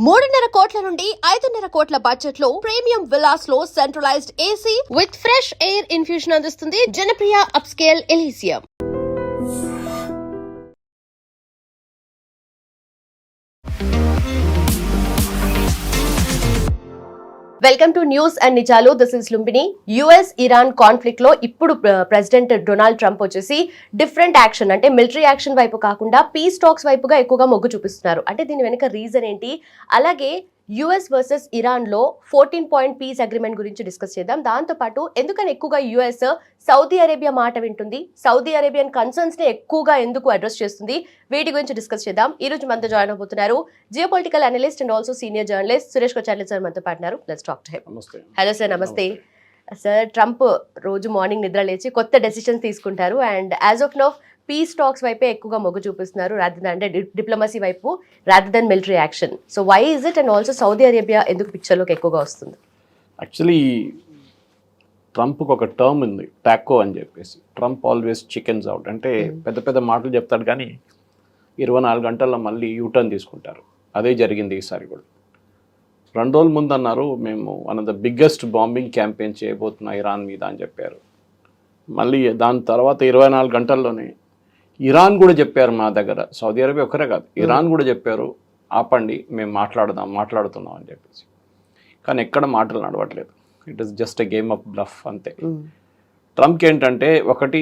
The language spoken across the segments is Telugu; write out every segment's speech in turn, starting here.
3.5 కోట్ల నుండి 5.5 కోట్ల బడ్జెట్ లో ప్రీమియం విల్లాస్ లో centralised AC with fresh air infusion అందిస్తుంది Janapriya upscale Elysium. Welcome to news and నిజాలు. This is Lumbini. US Iran conflict లో ఇప్పుడు ప్రెసిడెంట్ డొనాల్డ్ ట్రంప్ వచ్చేసి డిఫరెంట్ యాక్షన్, అంటే మిలిటరీ యాక్షన్ వైపు కాకుండా పీస్ టాక్స్ వైపుగా ఎక్కువగా మొగ్గు చూపిస్తున్నారు. అంటే దీని వెనుక రీజన్ ఏంటి, అలాగే యుఎస్ వర్సెస్ ఇరాన్ లో 14 పాయింట్ పీస్ అగ్రిమెంట్ గురించి డిస్కస్ చేద్దాం. దాంతోపాటు ఎందుకని ఎక్కువగా యుఎస్ సౌదీ అరేబియా మాట వింటుంది, సౌదీ అరేబియన్ కన్సర్న్స్ ని ఎక్కువగా ఎందుకు అడ్రస్ చేస్తుంది, వీటి గురించి డిస్కస్ చేద్దాం. ఈ రోజు మనతో జాయిన్ అవబోతున్నారు geo political analyst and also senior journalist Suresh Kocharla sir మనతో పాటున్నారు. Let's talk to him. Hello sir, నమస్తే సార్. ట్రంప్ రోజు మార్నింగ్ నిద్ర లేచి కొత్త డెసిషన్స్ తీసుకుంటారు and as of now peace talks వైపే ఎక్కువగా మొగ్గు చూపిస్తున్నారు, అంటే డిప్లొమసీ వైపు rather than military action. So why is it, and also Saudi Arabia ఎందుకు పిక్చర్లోకి ఎక్కువగా వస్తుంది? యాక్చువల్లీ ట్రంప్కి ఒక టర్మ్ ఉంది, టాకో అని చెప్పేసి. ట్రంప్ ఆల్వేస్ చికెన్స్ అవుట్, అంటే పెద్ద పెద్ద మాటలు చెప్తాడు కానీ 24 గంటల్లో మళ్ళీ యూటర్న్ తీసుకుంటారు. అదే జరిగింది ఈసారి కూడా. 2 రోజుల ముందు అన్నారు మేము one of the biggest bombing campaign చేయబోతున్నా ఇరాన్ మీద అని చెప్పారు. మళ్ళీ దాని తర్వాత 24 గంటల్లోనే ఇరాన్ కూడా చెప్పారు మా దగ్గర, సౌదీ అరేబియా ఒక్కరే కాదు, ఇరాన్ కూడా చెప్పారు ఆపండి మేము మాట్లాడుతున్నాం అని చెప్పేసి. కానీ ఎక్కడ మాటలు నడవట్లేదు. It is just a game of bluff అంతే. ట్రంప్కి ఏంటంటే ఒకటి,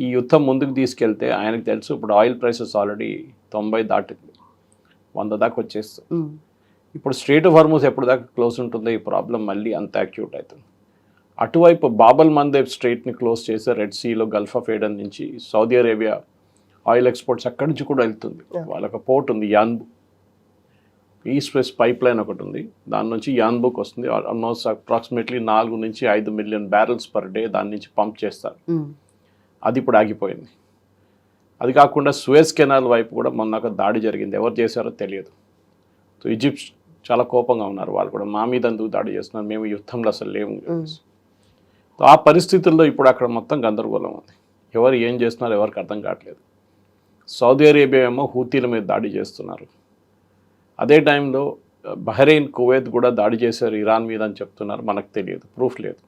ఈ యుద్ధం ముందుకు తీసుకెళ్తే ఆయనకు తెలుసు ఇప్పుడు ఆయిల్ ప్రైసెస్ ఆల్రెడీ 90 దాటింది, 100 దాకా వచ్చేస్తుంది. ఇప్పుడు స్ట్రెయిట్ ఆఫ్ హార్మూజ్ ఎప్పుడు దాకా క్లోజ్ ఉంటుందో ఈ ప్రాబ్లం మళ్ళీ అంత యాక్యూట్ అవుతుంది. అటువైపు బాబల్ మందేబ్ స్ట్రెయిట్ని క్లోజ్ చేసి రెడ్ సీలో గల్ఫ్ ఆఫ్ ఏడెన్ నుంచి సౌదీ అరేబియా ఆయిల్ ఎక్స్పోర్ట్స్ అక్కడి నుంచి కూడా వెళ్తుంది. వాళ్ళకి పోర్ట్ ఉంది, Yanbu, east west pipe line ఒకటి ఉంది, దాని నుంచి యాన్బుక్ వస్తుంది. ఆల్మోస్ట్ అప్రాక్సిమేట్లీ 4 నుంచి 5 మిలియన్ బ్యారెల్స్ పర్ డే దాని నుంచి పంప్ చేస్తారు. అది ఇప్పుడు ఆగిపోయింది. అది కాకుండా సూయజ్ కెనాల్ వైపు కూడా మొన్న ఒక దాడి జరిగింది, ఎవరు చేశారో తెలియదు. సో ఈజిప్ట్ చాలా కోపంగా ఉన్నారు, వాళ్ళు కూడా మా మీద ఎందుకు దాడి చేస్తున్నారు, మేము యుద్ధంలో అసలు లేము. సో ఆ పరిస్థితుల్లో ఇప్పుడు అక్కడ మొత్తం గందరగోళం ఉంది, ఎవరు ఏం చేస్తున్నారో ఎవరికి అర్థం కావట్లేదు. సౌదీ అరేబియా ఏమో హూతీల మీద దాడి చేస్తున్నారు, అదే టైంలో బహ్రెయిన్, కువైత్ కూడా దాడి చేశారు ఇరాన్ మీద అని చెప్తున్నారు, మనకు తెలియదు, ప్రూఫ్ లేదు.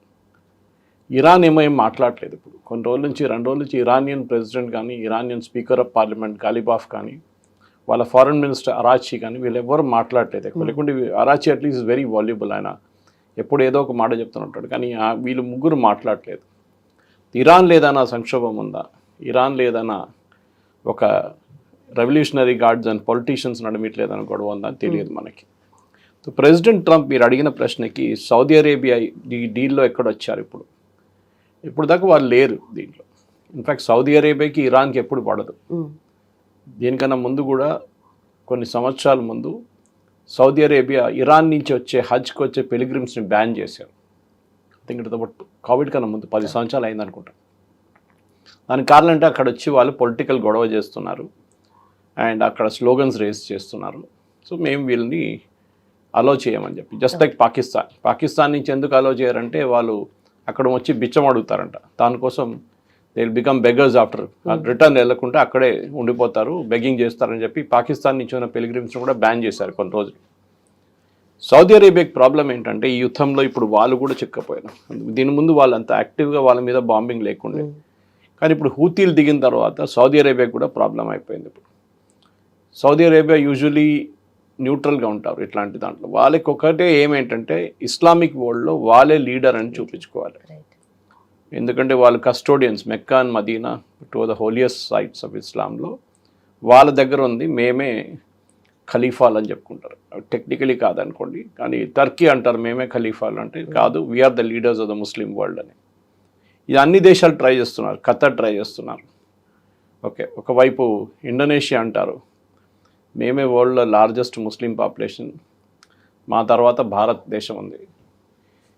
ఇరాన్ ఏం మాట్లాడలేదు. ఇప్పుడు కొన్ని రోజుల నుంచి 2 రోజుల నుంచి ఇరానియన్ ప్రెసిడెంట్ కానీ, Iranian speaker of parliament Ghalibaf కానీ, వాళ్ళ ఫారెన్ మినిస్టర్ అరాచీ కానీ వీళ్ళు ఎవరు మాట్లాడలేదు ఎక్కువ. లేకుంటే అరాచీ అట్లీస్ట్ వెరీ వాల్యుబుల్, ఆయన ఎప్పుడు ఏదో ఒక మాట చెప్తుంటాడు, కానీ వీళ్ళు ముగ్గురు మాట్లాడలేదు. ఇరాన్ లేదన్నా సంక్షోభం ఉందా, ఇరాన్ లేదన్నా ఒక రెవల్యూషనరీ గార్డ్స్ అండ్ పొలిటీషియన్స్ నడమిట్లేదని గొడవ ఉందా అని తెలియదు మనకి. సో ప్రెసిడెంట్ ట్రంప్ మీరు అడిగిన ప్రశ్నకి సౌదీ అరేబియా ఈ డీల్లో ఎక్కడొచ్చారు, ఇప్పుడు దాకా వాళ్ళు లేరు దీంట్లో. ఇన్ఫ్యాక్ట్ సౌదీ అరేబియాకి ఇరాన్కి ఎప్పుడు పడదు. దీనికన్నా ముందు కూడా కొన్ని సంవత్సరాల ముందు సౌదీ అరేబియా ఇరాన్ నుంచి వచ్చే హజ్కి వచ్చే పిలిగ్రిమ్స్ని బ్యాన్ చేశారు. థింక్ ఇట్ అబౌట్ కోవిడ్ కన్నా ముందు 10 సంవత్సరాలు అయింది అనుకుంటా. దానికి కారణం అంటే అక్కడ వచ్చి వాళ్ళు పొలిటికల్ గొడవ చేస్తున్నారు అండ్ అక్కడ స్లోగన్స్ రేస్ చేస్తున్నారు. సో మేము వీళ్ళని అలో చేయమని చెప్పి, జస్ట్ లైక్ పాకిస్తాన్ నుంచి ఎందుకు అలో చేయరంటే వాళ్ళు అక్కడ వచ్చి బిచ్చం అడుగుతారంట, దానికోసం they will become beggars after, return వెళ్ళకుండా అక్కడే ఉండిపోతారు, బెగ్గింగ్ చేస్తారని చెప్పి పాకిస్తాన్ నుంచి ఉన్న పిలిగ్రిమ్స్ని కూడా బ్యాన్ చేశారు కొన్ని రోజులు. సౌదీ అరేబియాకి ప్రాబ్లం ఏంటంటే ఈ యుద్ధంలో ఇప్పుడు వాళ్ళు కూడా చిక్కపోయారు. దీని ముందు వాళ్ళు అంత యాక్టివ్గా వాళ్ళ మీద బాంబింగ్ లేకుండే, కానీ ఇప్పుడు హూతీలు దిగిన తర్వాత సౌదీ అరేబియాకి కూడా ప్రాబ్లం అయిపోయింది. ఇప్పుడు సౌదీ అరేబియా యూజువలీ న్యూట్రల్గా ఉంటారు ఇట్లాంటి దాంట్లో. వాళ్ళకి ఒకటే ఏమేంటంటే ఇస్లామిక్ వరల్డ్లో వాళ్ళే లీడర్ అని చూపించుకోవాలి, ఎందుకంటే వాళ్ళు custodians, Mecca and Medina 2 of the holiest sites of ఇస్లాంలో వాళ్ళ దగ్గర ఉంది, మేమే ఖలీఫాలు అని చెప్పుకుంటారు. టెక్నికలీ కాదనుకోండి, కానీ టర్కీ అంటారు మేమే ఖలీఫాలు, అంటే కాదు, we are the leaders of the Muslim world అని. ఇది అన్ని దేశాలు ట్రై చేస్తున్నారు, ఖతర్ ట్రై చేస్తున్నారు. ఓకే, ఒకవైపు ఇండోనేషియా అంటారు మేమే వరల్డ్లో లార్జెస్ట్ ముస్లిం పాపులేషన్, మా తర్వాత భారతదేశం ఉంది,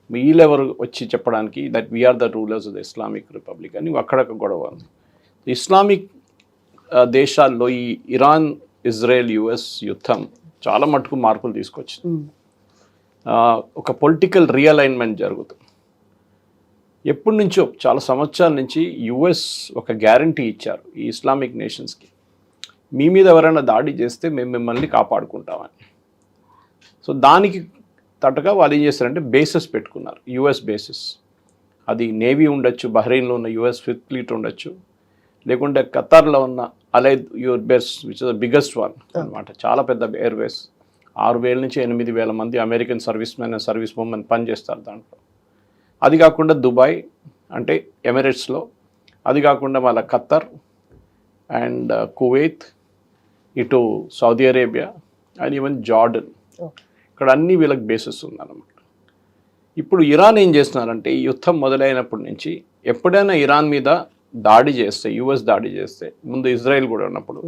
వీళ్ళెవరు వచ్చి చెప్పడానికి that we are the rulers of the Islamic republic అని అక్కడొక గొడవ ఉంది. ఇస్లామిక్ దేశాల్లో ఈ ఇరాన్, ఇజ్రాయెల్, యుఎస్ యుద్ధం చాలా మటుకు మార్పులు తీసుకొచ్చింది. ఒక పొలిటికల్ రీఅలైన్మెంట్ జరుగుతుంది. ఎప్పటి నుంచో చాలా సంవత్సరాల నుంచి యుఎస్ ఒక గ్యారంటీ ఇచ్చారు ఈ ఇస్లామిక్ నేషన్స్కి, మీ మీద ఎవరైనా దాడి చేస్తే మేము మిమ్మల్ని కాపాడుకుంటామని. సో దానికి తటగా వాళ్ళు ఏం చేస్తారంటే బేసెస్ పెట్టుకున్నారు, యుఎస్ బేసెస్. అది నేవీ ఉండొచ్చు, బహ్రెయిన్లో ఉన్న యుఎస్ ఫిఫ్త్ ఫ్లీట్ ఉండొచ్చు, లేకుంటే ఖతార్లో ఉన్న Al Udeid air base which is the biggest one అనమాట. చాలా పెద్ద ఎయిర్వేస్. 6,000 నుంచి 8,000 మంది American service men and service women పనిచేస్తారు దాంట్లో. అది కాకుండా దుబాయ్ అంటే ఎమిరేట్స్లో, అది కాకుండా మళ్ళీ ఖత్తర్ అండ్ కువైత్, ఇటు Saudi Arabia and even Jordan, ఇక్కడ అన్ని వీళ్ళకి బేసెస్ ఉందన్నమాట. ఇప్పుడు ఇరాన్ ఏం చేస్తున్నారంటే ఈ యుద్ధం మొదలైనప్పటి నుంచి ఎప్పుడైనా ఇరాన్ మీద దాడి చేస్తే, యుఎస్ దాడి చేస్తే, ముందు ఇజ్రాయెల్ కూడా ఉన్నప్పుడు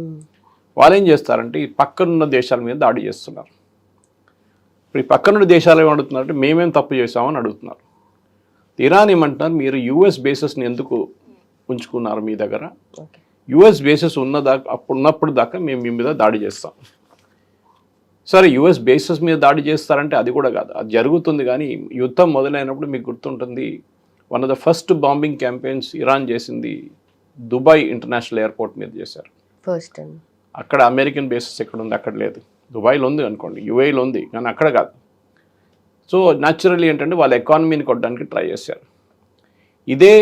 వాళ్ళు ఏం చేస్తారంటే ఈ పక్కనున్న దేశాల మీద దాడి చేస్తున్నారు. ఇప్పుడు ఈ పక్కనున్న దేశాలు ఏమడుగుతున్నారంటే మేమేం తప్పు చేసామని అడుగుతున్నారు. ఇరాన్ ఏమంటున్నారు, మీరు యుఎస్ బేసెస్ని ఎందుకు ఉంచుకున్నారు మీ దగ్గర, యుఎస్ బేసెస్ ఉన్నప్పుడు దాకా మేము మీ మీద దాడి చేస్తాం. సరే యుఎస్ బేసెస్ మీద దాడి చేస్తారంటే అది కూడా కాదు, అది జరుగుతుంది. కానీ యుద్ధం మొదలైనప్పుడు మీకు గుర్తుంటుంది, one of the first bombing campaigns Iran చేసింది దుబాయ్ ఇంటర్నేషనల్ ఎయిర్పోర్ట్ మీద చేశారు. ఫస్ట్ అక్కడ అమెరికన్ బేసెస్ ఎక్కడ ఉంది, అక్కడ లేదు. దుబాయ్లో ఉంది అనుకోండి, యుఏలో ఉంది, కానీ అక్కడ కాదు. సో న్యాచురల్లీ ఏంటంటే వాళ్ళ ఎకానమీని కొట్టడానికి ట్రై చేశారు. ఇదే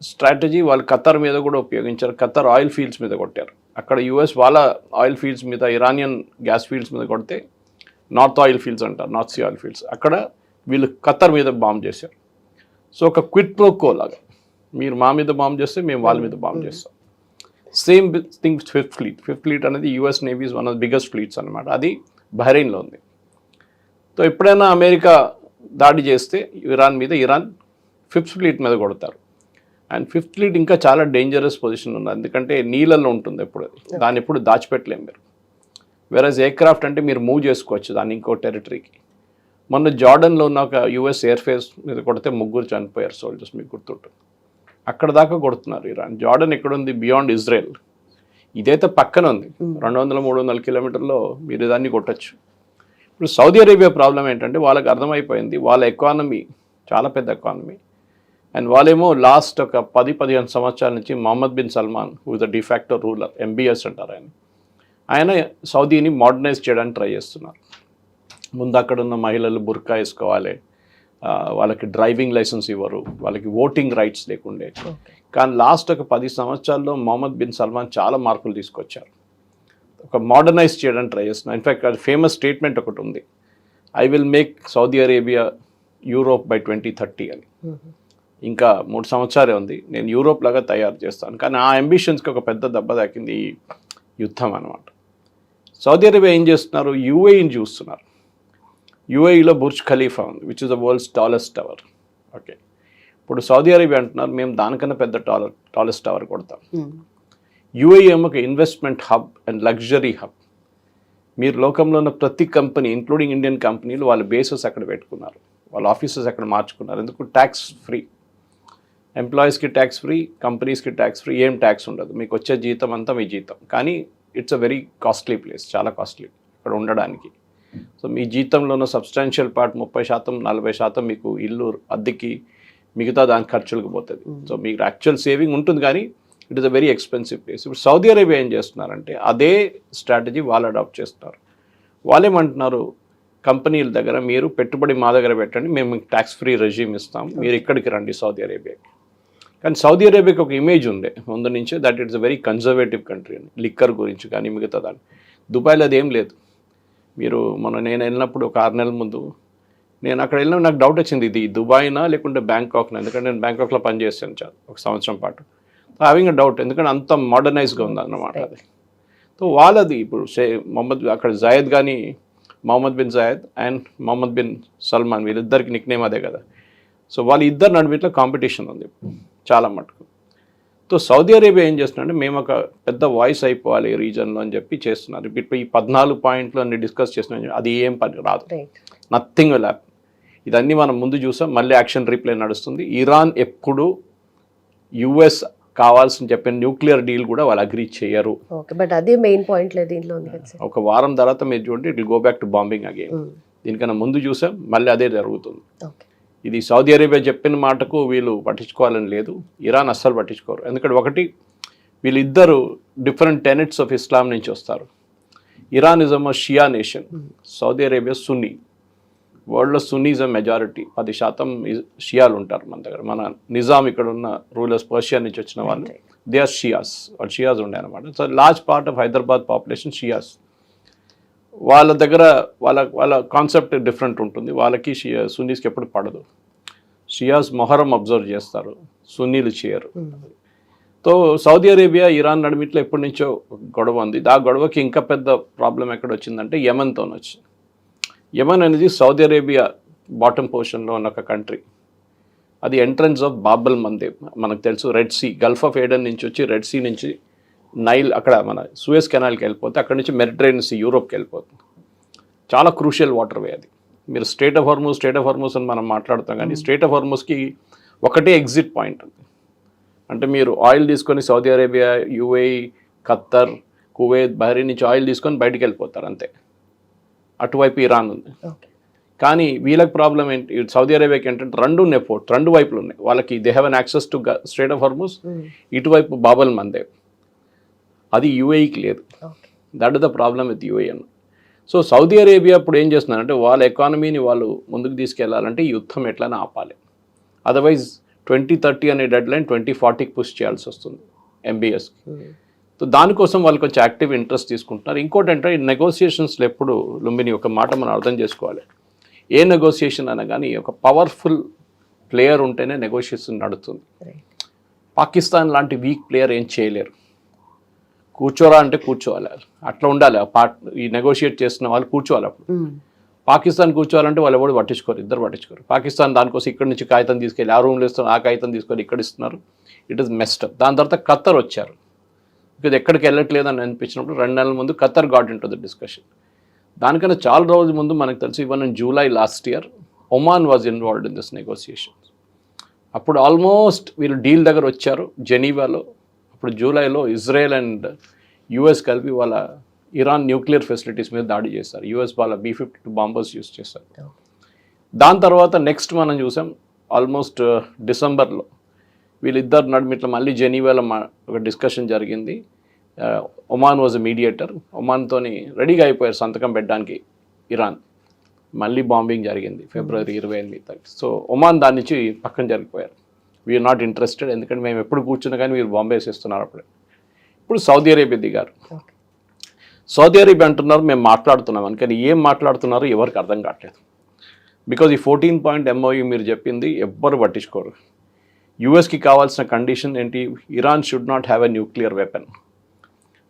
స్ట్రాటజీ వాళ్ళు ఖత్తర్ మీద కూడా ఉపయోగించారు. ఖత్తర్ ఆయిల్ ఫీల్డ్స్ మీద కొట్టారు. అక్కడ యుఎస్ వాళ్ళ ఆయిల్ ఫీల్డ్స్ మీద, ఇరానియన్ గ్యాస్ ఫీల్డ్స్ మీద కొడితే, నార్త్ ఆయిల్ ఫీల్డ్స్ అంటారు, నార్త్ సీ ఆయిల్ ఫీల్డ్స్, అక్కడ వీళ్ళు ఖత్తర్ మీద బాంబ్ చేశారు. సో ఒక క్విట్ ప్రో కో లాగా, మీరు మా మీద బాంబ్ చేస్తే మేము వాళ్ళ మీద బాంబ్ చేస్తాం. సేమ్ థింగ్ ఫిఫ్త్ ఫ్లీట్ అనేది US navies one of the biggest fleets అనమాట. అది బహ్రెయిన్లో ఉంది. సో ఎప్పుడైనా అమెరికా దాడి చేస్తే ఇరాన్ మీద, ఇరాన్ ఫిఫ్త్ ఫ్లీట్ మీద కొడతారు. అండ్ ఫిఫ్త్ ఫ్లీట్ ఇంకా చాలా డేంజరస్ పొజిషన్ ఉంది, ఎందుకంటే నీళ్ళల్లో ఉంటుంది ఎప్పుడు, అది దాన్ని ఎప్పుడు దాచిపెట్టలేము మీరు. వేరేజ్ ఎయిర్క్రాఫ్ట్ అంటే మీరు మూవ్ చేసుకోవచ్చు దాన్ని ఇంకో టెరిటరీకి. మొన్న జార్డన్లో ఉన్న ఒక యుఎస్ ఎయిర్ ఫేస్ మీద కొడితే 3 చనిపోయారు సోల్జర్స్, మీకు గుర్తుంటుంది. అక్కడ దాకా కొడుతున్నారు ఇరాన్. జార్డన్ ఎక్కడుంది, బియాండ్ ఇజ్రాయెల్. ఇదైతే పక్కన ఉంది, 200-300 కిలోమీటర్లో మీరు దాన్ని కొట్టచ్చు. ఇప్పుడు సౌదీ అరేబియా ప్రాబ్లం ఏంటంటే వాళ్ళకి అర్థమైపోయింది, వాళ్ళ ఎకానమీ చాలా పెద్ద ఎకానమీ. అండ్ వాళ్ళేమో లాస్ట్ ఒక 10-15 సంవత్సరాల నుంచి Mohammed bin Salman, who is the de facto ruler, MBS అంటారు ఆయన సౌదీని మోడర్నైజ్ చేయడానికి ట్రై చేస్తున్నారు. ముందు అక్కడ ఉన్న మహిళలు బుర్కా వేసుకోవాలి, వాళ్ళకి డ్రైవింగ్ లైసెన్స్ ఇవ్వరు, వాళ్ళకి ఓటింగ్ రైట్స్ లేకుండే. కానీ లాస్ట్ ఒక 10 సంవత్సరాల్లో మొహమ్మద్ బిన్ సల్మాన్ చాలా మార్పులు తీసుకొచ్చారు, ఒక మోడర్నైజ్ చేయడానికి ట్రై చేస్తున్నారు. ఇన్ఫ్యాక్ట్ అది ఫేమస్ స్టేట్మెంట్ ఒకటి ఉంది, I will make Saudi Arabia Europe by 2030 అని. ఇంకా 3 సంవత్సరాలే ఉంది, నేను యూరోప్ లాగా తయారు చేస్తాను. కానీ ఆ అంబిషన్స్కి ఒక పెద్ద దెబ్బ తాకింది ఈ యుద్ధం అనమాట. సౌదీ అరేబియా ఏం చేస్తున్నారు, యూఏఈని చూస్తున్నారు. యూఏఈలో బుర్జ్ ఖలీఫా ఉంది, which is the world's tallest tower. Okay, ఇప్పుడు సౌదీ అరేబియా అంటున్నారు మేము దానికన్నా పెద్ద టాలెస్ట్ టవర్ కొడతాం. యూఏఈ ఏమో ఒక investment hub and luxury hub. మీరు లోకంలో ఉన్న ప్రతి కంపెనీ, ఇంక్లూడింగ్ ఇండియన్ కంపెనీలు, వాళ్ళ బేసెస్ అక్కడ పెట్టుకున్నారు, వాళ్ళ ఆఫీసెస్ అక్కడ మార్చుకున్నారు. ఎందుకు, ట్యాక్స్ ఫ్రీ, ఎంప్లాయీస్కి ట్యాక్స్ ఫ్రీ, కంపెనీస్కి ట్యాక్స్ ఫ్రీ, ఏం ట్యాక్స్ ఉండదు. మీకు వచ్చే జీతం అంతా మీ జీతం. కానీ it's a very costly place, చాలా కాస్ట్లీ ఇక్కడ ఉండడానికి. సో మీ జీతంలో ఉన్న సబ్స్టాన్షియల్ పార్ట్ 30%-40% మీకు ఇల్లు అద్దెకి, మిగతా దాని ఖర్చులకు పోతుంది. సో మీకు యాక్చువల్ సేవింగ్ ఉంటుంది, కానీ it is a very expensive place. ఇప్పుడు సౌదీ అరేబియా ఏం చేస్తున్నారంటే అదే స్ట్రాటజీ వాళ్ళు అడాప్ట్ చేస్తున్నారు. వాళ్ళేమంటున్నారు, కంపెనీల దగ్గర మీరు పెట్టుబడి మా దగ్గర పెట్టండి, మేము మీకు ట్యాక్స్ ఫ్రీ రెజ్యూమ్ ఇస్తాం, మీరు ఇక్కడికి రండి సౌదీ అరేబియాకి. కానీ సౌదీ అరేబియాకి ఒక ఇమేజ్ ఉండే ముందు నుంచే, that it's a very conservative country అని, లిక్కర్ గురించి కానీ మిగతా దాన్ని. దుబాయ్లో అదేం లేదు. మీరు నేను వెళ్ళినప్పుడు ఒక 6 నెలల ముందు నేను అక్కడ వెళ్ళినప్పుడు నాకు డౌట్ వచ్చింది, ఇది దుబాయ్నా లేకుంటే బ్యాంకాక్నా, ఎందుకంటే నేను బ్యాంకాక్లో పనిచేస్తాను చాలా 1 సంవత్సరం పాటు. హ్యావింగ్ అ డౌట్, ఎందుకంటే అంత మోడర్నైజ్గా ఉందన్నమాట అది. సో వాళ్ళది ఇప్పుడు అక్కడ జాయద్ కానీ, Mohammed bin Zayed and Mohammed bin Salman, వీళ్ళిద్దరికి నిక్నేమ్ అదే కదా. సో వాళ్ళ ఇద్దరు నడుమిట్లో కాంపిటీషన్ ఉంది చాలా మటుకు. సో సౌదీ అరేబియా ఏం చేస్తున్నారంటే మేము ఒక పెద్ద వాయిస్ అయిపోవాలి ఈ రీజన్లో అని చెప్పి చేస్తున్నారు. ఇప్పుడు ఈ 14 పాయింట్లు అన్ని డిస్కస్ చేస్తున్నాం, అది ఏం పని రాదు, నథింగ్ విల్ హ్యాపెన్. ఇదన్నీ మనం ముందు చూసాం, మళ్ళీ యాక్షన్ రీప్లే నడుస్తుంది. ఇరాన్ ఎప్పుడు యుఎస్ కావాల్సిన చెప్పిన న్యూక్లియర్ డీల్ కూడా వాళ్ళు అగ్రీ చేయరు. బట్ అదే మెయిన్ పాయింట్ లేదు దీంట్లో. ఒక వారం తర్వాత మీరు చూడండి, it will go back to bombing again. దీనికన్నా ముందు చూసాం, మళ్ళీ అదే జరుగుతుంది. ఇది సౌదీ అరేబియా చెప్పిన మాటకు వీళ్ళు పట్టించుకోవాలని లేదు, ఇరాన్ అస్సలు పట్టించుకోరు. ఎందుకంటే ఒకటి, వీళ్ళిద్దరు డిఫరెంట్ టెనెట్స్ ఆఫ్ ఇస్లాం నుంచి వస్తారు. Iran is a Shia nation, Saudi Arabia Sunni, వరల్డ్లో సున్నీస్ మెజారిటీ, 10% షియాలు ఉంటారు మన దగ్గర. మన నిజాం ఇక్కడ ఉన్న రూలర్స్ పర్షియా నుంచి వచ్చిన వాళ్ళు, దే ఆర్ షియాస్, వాళ్ళు షియాస్ ఉండే అనమాట. So large part of Hyderabad population Shias. వాళ్ళ దగ్గర వాళ్ళ కాన్సెప్ట్ డిఫరెంట్ ఉంటుంది. వాళ్ళకి సున్నీస్కి ఎప్పుడు పడదు. షియాస్ మొహరం అబ్జర్వ్ చేస్తారు, సున్నీలు చేయరు. సో సౌదీ అరేబియా ఇరాన్ నడిమిట్లో ఎప్పటి నుంచో గొడవ ఉంది. ఆ గొడవకి ఇంకా పెద్ద ప్రాబ్లం ఎక్కడ వచ్చిందంటే యెమెన్తో వచ్చింది. యెమెన్ అనేది సౌదీ అరేబియా బాటమ్ పోర్షన్లో ఉన్న ఒక కంట్రీ. అది ఎంట్రన్స్ ఆఫ్ బాబల్ మందేబ్, మనకు తెలుసు. Red Sea, Gulf of Aden నుంచి వచ్చి రెడ్ సీ నుంచి నైల్, అక్కడ మన సూయస్ కెనాల్కి వెళ్ళిపోతే అక్కడ నుంచి మెడిటరేనియన్ సీ యూరోప్కి వెళ్ళిపోతుంది. చాలా క్రూషియల్ వాటర్ వే అది. మీరు స్ట్రేట్ ఆఫ్ హార్మూజ్ అని మనం మాట్లాడుతాం, కానీ స్ట్రేట్ ఆఫ్ హార్మూజ్కి ఒకటే ఎగ్జిట్ పాయింట్ ఉంది. అంటే మీరు ఆయిల్ తీసుకొని Saudi Arabia, UAE, Khattar, Kuwait, Bahrain నుంచి ఆయిల్ తీసుకొని బయటికి వెళ్ళిపోతారు అంతే. అటువైపు ఇరాన్ ఉంది. కానీ వీళ్ళకి ప్రాబ్లం ఏంటి, సౌదీ అరేబియాకి ఏంటంటే రెండు ఉన్నాయి పోర్ట్, రెండు వైపులు ఉన్నాయి వాళ్ళకి. They have an access to straight of Hormuz, ఇటువైపు బాబల్ మందేబ్. అది యుఏఈకి లేదు. That is the problem with UAE అన్న. సో సౌదీ అరేబియా ఇప్పుడు ఏం చేస్తున్నారంటే వాళ్ళ ఎకానమీని వాళ్ళు ముందుకు తీసుకెళ్లాలంటే ఈ యుద్ధం ఎట్లనే ఆపాలి. అదర్వైజ్ 2030 అనే డెడ్ లైన్ 2040కి పుష్ చేయాల్సి వస్తుంది ఎంబీఎస్కి. సో దానికోసం వాళ్ళు కొంచెం యాక్టివ్ ఇంట్రెస్ట్ తీసుకుంటున్నారు. ఇంకోటి అంటే ఈ నెగోసియేషన్స్లో ఎప్పుడు లుంబిని ఒక మాట మనం అర్థం చేసుకోవాలి. ఏ నెగోసియేషన్ అయినా కానీ ఒక పవర్ఫుల్ ప్లేయర్ ఉంటేనే నెగోషియేషన్ నడుస్తుంది. పాకిస్తాన్ లాంటి వీక్ ప్లేయర్ ఏం చేయలేరు. కూర్చోరా అంటే కూర్చోవాలి, అట్లా ఉండాలి. ఈ నెగోషియేట్ చేస్తున్న వాళ్ళు కూర్చోవాలి. అప్పుడు పాకిస్తాన్ కూర్చోవాలంటే వాళ్ళు ఎవరు పట్టించుకోరు, ఇద్దరు పట్టించుకోరు. పాకిస్తాన్ దానికోసం ఇక్కడి నుంచి కాగితం తీసుకెళ్ళి ఆ రూమ్లో ఇస్తున్నారు, ఆ కాగితం తీసుకొని ఇక్కడ ఇస్తున్నారు. It is messed up. దాని తర్వాత ఖత్తర్ వచ్చారు. ఇది ఎక్కడికి వెళ్ళట్లేదు అని అనిపించినప్పుడు 2 నెలల ముందు Khattar got in to the discussion. దానికన్నా చాలా రోజుల ముందు మనకు తెలుసు, even in July last year Oman was involved in this negotiations. అప్పుడు ఆల్మోస్ట్ వీళ్ళు డీల్ దగ్గర వచ్చారు జెనీవాలో. అప్పుడు జూలైలో ఇజ్రాయెల్ అండ్ యుఎస్ కలిపి వాళ్ళ ఇరాన్ న్యూక్లియర్ ఫెసిలిటీస్ మీద దాడి చేస్తారు. యుఎస్ వాళ్ళ B-52 బాంబర్స్ యూస్ చేస్తారు. దాని తర్వాత నెక్స్ట్ మనం చూసాం ఆల్మోస్ట్ డిసెంబర్లో వీళ్ళిద్దరు నడుమిట్ల మళ్ళీ జెనీవాలో ఒక డిస్కషన్ జరిగింది. Oman was a mediator. ఒమాన్తోని రెడీగా అయిపోయారు సంతకం పెట్టడానికి ఇరాన్. మళ్ళీ బాంబింగ్ జరిగింది ఫిబ్రవరి 28. సో ఒమాన్ దాని నుంచి పక్కన జరిగిపోయారు. వీఆర్ నాట్ ఇంట్రెస్టెడ్, ఎందుకంటే మేము ఎప్పుడు కూర్చున్నా కానీ మీరు బాంబే వేసేస్తున్నారు. అప్పుడే ఇప్పుడు సౌదీ అరేబియా దిగారు. సౌదీ అరేబియా అంటున్నారు మేము మాట్లాడుతున్నాం అని, కానీ ఏం మాట్లాడుతున్నారో ఎవరికి అర్థం కావట్లేదు. బికాజ్ ఈ 14 పాయింట్ MOU మీరు చెప్పింది ఎవ్వరు పట్టించుకోరు. యుఎస్కి కావాల్సిన కండిషన్ ఏంటి, Iran should not have a nuclear weapon,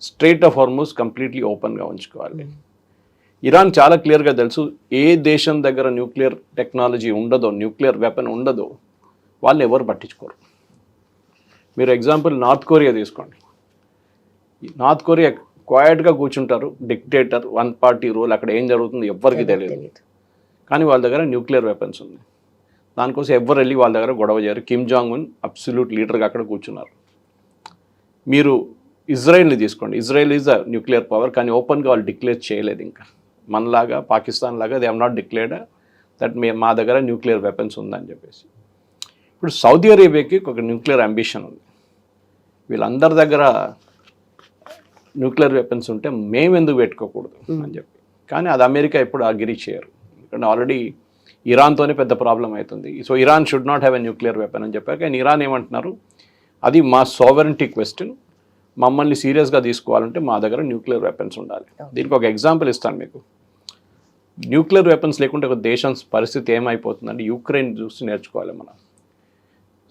straight of Hormuz completely ఓపెన్గా ఉంచుకోవాలి. ఇరాన్ చాలా క్లియర్గా తెలుసు, ఏ దేశం దగ్గర న్యూక్లియర్ టెక్నాలజీ ఉండదో, న్యూక్లియర్ వెపన్ ఉండదో వాళ్ళు ఎవరు పట్టించుకోరు. మీరు ఎగ్జాంపుల్ నార్త్ కొరియా తీసుకోండి. నార్త్ కొరియా క్వైట్గా కూర్చుంటారు, డిక్టేటర్, 1 పార్టీ రూల్, అక్కడ ఏం జరుగుతుంది ఎవ్వరికి తెలియదు. కానీ వాళ్ళ దగ్గర న్యూక్లియర్ వెపన్స్ ఉంది. దానికోసం ఎవ్వరు వెళ్ళి వాళ్ళ దగ్గర గొడవ చేయరు. కిమ్ జాంగ్ ఉన్ అబ్సల్యూట్ లీడర్గా అక్కడ కూర్చున్నారు. మీరు ఇజ్రాయెల్ని తీసుకోండి. Israel is a nuclear power, కానీ ఓపెన్గా వాళ్ళు డిక్లేర్ చేయలేదు. ఇంకా మనలాగా పాకిస్తాన్ లాగా they have not declared that మా దగ్గర న్యూక్లియర్ వెపన్స్ ఉందని చెప్పేసి. ఇప్పుడు సౌదీ అరేబియాకి ఒక న్యూక్లియర్ అంబిషన్ ఉంది. వీళ్ళందరి దగ్గర న్యూక్లియర్ వెపన్స్ ఉంటే మేము ఎందుకు పెట్టుకోకూడదు అని చెప్పి. కానీ అది అమెరికా ఎప్పుడు అగ్రీ చేయరు, ఎందుకంటే ఆల్రెడీ ఇరాన్తోనే పెద్ద ప్రాబ్లం అవుతుంది. So Iran should not have a nuclear weapon అని చెప్పారు. కానీ ఇరాన్ ఏమంటున్నారు, అది మా సావరెంటీ క్వశ్చన్, మమ్మల్ని సీరియస్గా తీసుకోవాలంటే మా దగ్గర న్యూక్లియర్ వెపన్స్ ఉండాలి. దీనికి ఒక ఎగ్జాంపుల్ ఇస్తాను మీకు. న్యూక్లియర్ వెపన్స్ లేకుంటే ఒక దేశం పరిస్థితి ఏమైపోతుందంటే, యుక్రెయిన్ చూసి నేర్చుకోవాలి మనం.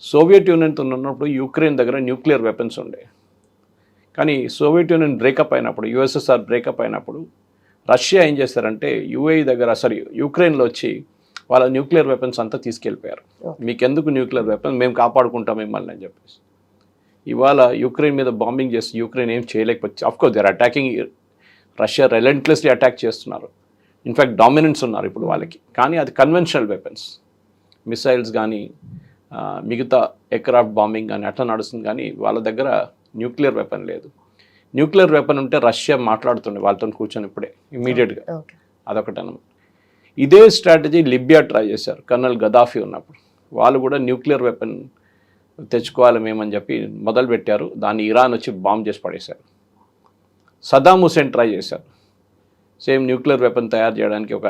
సోవియట్ యూనియన్తో ఉన్నప్పుడు యుక్రెయిన్ దగ్గర న్యూక్లియర్ వెపన్స్ ఉండే. కానీ సోవియట్ యూనియన్ బ్రేకప్ అయినప్పుడు, USSR బ్రేకప్ అయినప్పుడు రష్యా ఏం చేశారంటే యుక్రెయిన్లో వచ్చి వాళ్ళ న్యూక్లియర్ వెపన్స్ అంతా తీసుకెళ్ళిపోయారు. మీకెందుకు న్యూక్లియర్ వెపన్, మేము కాపాడుకుంటాం మిమ్మల్ని అని చెప్పేసి. ఇవాళ యుక్రెయిన్ మీద బాంబింగ్ చేసి యుక్రెయిన్ ఏం చేయలేకపోతే, of course they are attacking, Russia relentlessly attack చేస్తున్నారు. ఇన్ఫ్యాక్ట్ డామినెన్స్ ఉన్నారు ఇప్పుడు వాళ్ళకి. కానీ అది కన్వెన్షనల్ వెపన్స్, మిసైల్స్ కానీ మిగతా ఎయిర్క్రాఫ్ట్ బాంబింగ్ కానీ అట్లా నడుస్తుంది. కానీ వాళ్ళ దగ్గర న్యూక్లియర్ వెపన్ లేదు. న్యూక్లియర్ వెపన్ ఉంటే రష్యా మాట్లాడుతుండే వాళ్ళతో కూర్చొని ఇప్పుడే ఇమ్మీడియట్గా. అదొకటి అన్నమాట. ఇదే స్ట్రాటజీ లిబియా ట్రై చేశారు కర్నల్ గదాఫీ ఉన్నప్పుడు. వాళ్ళు కూడా న్యూక్లియర్ వెపన్ తెచ్చుకోవాలి మేమని చెప్పి మొదలుపెట్టారు. దాన్ని ఇరాన్ వచ్చి బాంబ్ చేసి పడేశారు. సదాం హుసేన్ ట్రై చేశారు. సేమ్ న్యూక్లియర్ వెపన్ తయారు చేయడానికి ఒక